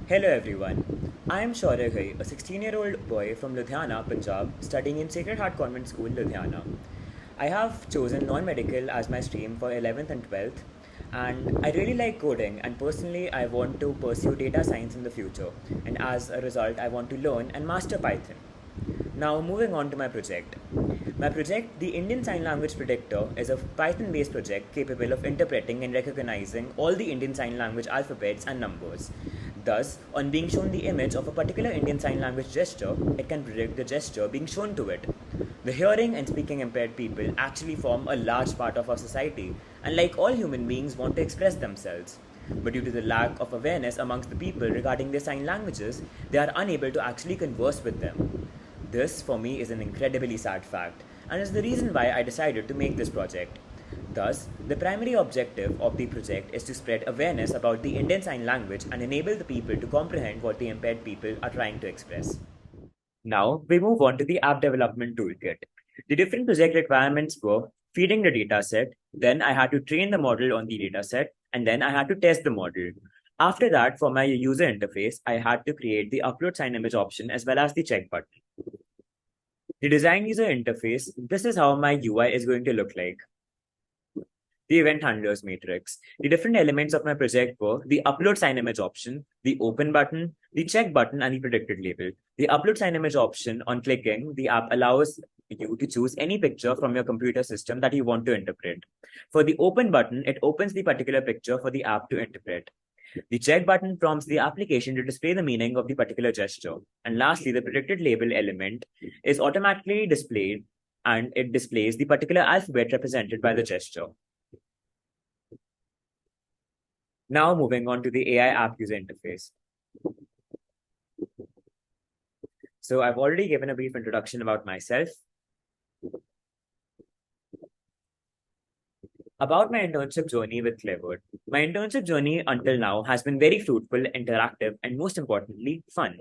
Hello everyone. I am Shaurya, a 16-year-old boy from Ludhiana, Punjab, studying in Sacred Heart Convent School, Ludhiana. I have chosen non-medical as my stream for 11th and 12th, and I really like coding, and personally I want to pursue data science in the future, and as a result I want to learn and master Python. Now, moving on to my project. My project, the Indian Sign Language Predictor, is a Python based project capable of interpreting and recognizing all the Indian Sign Language alphabets and numbers. Thus, on being shown the image of a particular Indian Sign Language gesture, it can predict the gesture being shown to it. The hearing and speaking impaired people actually form a large part of our society, and like all human beings, want to express themselves. But due to the lack of awareness amongst the people regarding their sign languages, they are unable to actually converse with them. This, for me, is an incredibly sad fact, and is the reason why I decided to make this project. Thus, the primary objective of the project is to spread awareness about the Indian Sign Language and enable the people to comprehend what the impaired people are trying to express. Now, we move on to the app development toolkit. The different project requirements were feeding the dataset, then I had to train the model on the dataset, and then I had to test the model. After that, for my user interface, I had to create the upload sign image option as well as the check button. The design user interface, this is how my UI is going to look like. The event handlers matrix. The different elements of my project were the upload sign image option, the open button, the check button, and the predicted label. The upload sign image option, on clicking, the app allows you to choose any picture from your computer system that you want to interpret. For the open button, it opens the particular picture for the app to interpret. The check button prompts the application to display the meaning of the particular gesture. And lastly, the predicted label element is automatically displayed and it displays the particular alphabet represented by the gesture. Now moving on to the AI app user interface. So I've already given a brief introduction about myself. About my internship journey with Clever. My internship journey until now has been very fruitful, interactive, and most importantly, fun.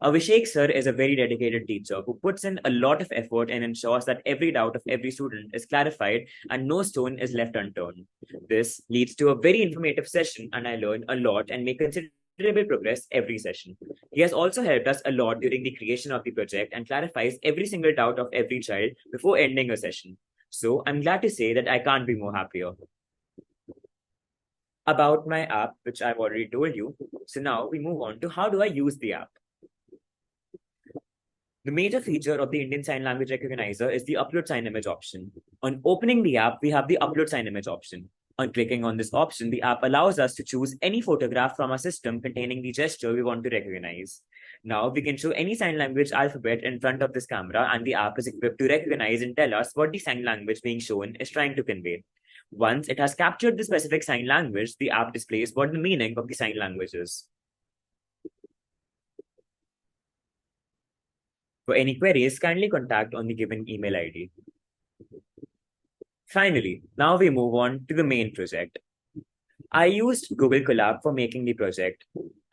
Abhishek sir is a very dedicated teacher who puts in a lot of effort and ensures that every doubt of every student is clarified and no stone is left unturned. This leads to a very informative session, and I learn a lot and make considerable progress every session. He has also helped us a lot during the creation of the project and clarifies every single doubt of every child before ending a session. So I'm glad to say that I can't be more happier. About my app, which I've already told you. So now we move on to how do I use the app. The major feature of the Indian Sign Language Recognizer is the upload sign image option. On opening the app, we have the upload sign image option. On clicking on this option, the app allows us to choose any photograph from our system containing the gesture we want to recognize. Now we can show any sign language alphabet in front of this camera, and the app is equipped to recognize and tell us what the sign language being shown is trying to convey. Once it has captured the specific sign language, the app displays what the meaning of the sign language is. For any queries, kindly contact on the given email ID. Finally, now we move on to the main project. I used Google Colab for making the project,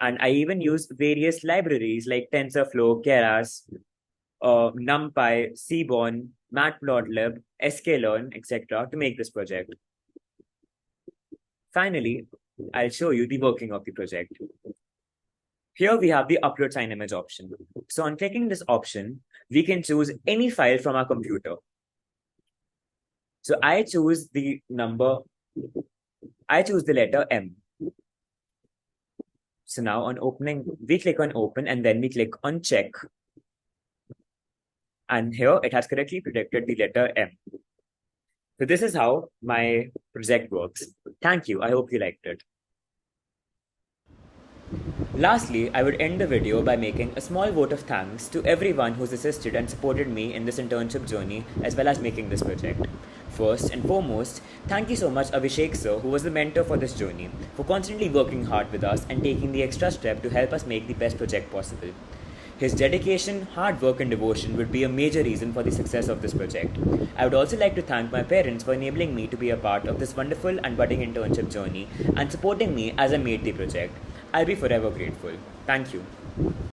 and I even used various libraries like TensorFlow, Keras, NumPy, Seaborn, Matplotlib, sklearn, etc. to make this project. Finally, I'll show you the working of the project. Here we have the upload sign image option. So on clicking this option, we can choose any file from our computer. So I choose the letter M. So now on opening, we click on open and then we click on check. And here it has correctly predicted the letter M. So this is how my project works. Thank you. I hope you liked it. Lastly, I would end the video by making a small vote of thanks to everyone who's assisted and supported me in this internship journey as well as making this project. First and foremost, thank you so much Abhishek sir, who was the mentor for this journey, for constantly working hard with us and taking the extra step to help us make the best project possible. His dedication, hard work and devotion would be a major reason for the success of this project. I would also like to thank my parents for enabling me to be a part of this wonderful and budding internship journey and supporting me as I made the project. I'll be forever grateful. Thank you.